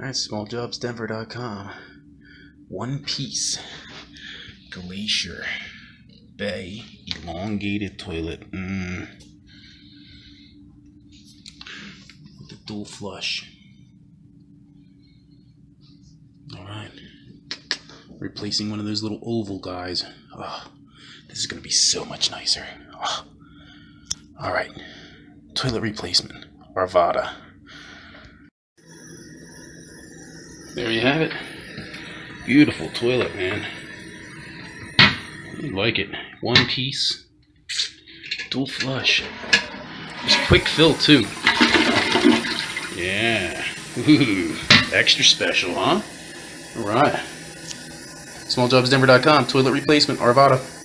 Alright, smalljobsdenver.com. One piece. Glacier Bay elongated toilet. With the dual flush. Alright. Replacing one of those little oval guys. Oh, this is going to be so much nicer. Oh. Alright. Toilet replacement. Arvada. There you have it. Beautiful toilet, man. I like it. One piece. Dual flush. Just quick fill, too. Yeah. Ooh. Extra special, huh? Alright. Smalljobsdenver.com. Toilet replacement. Arvada.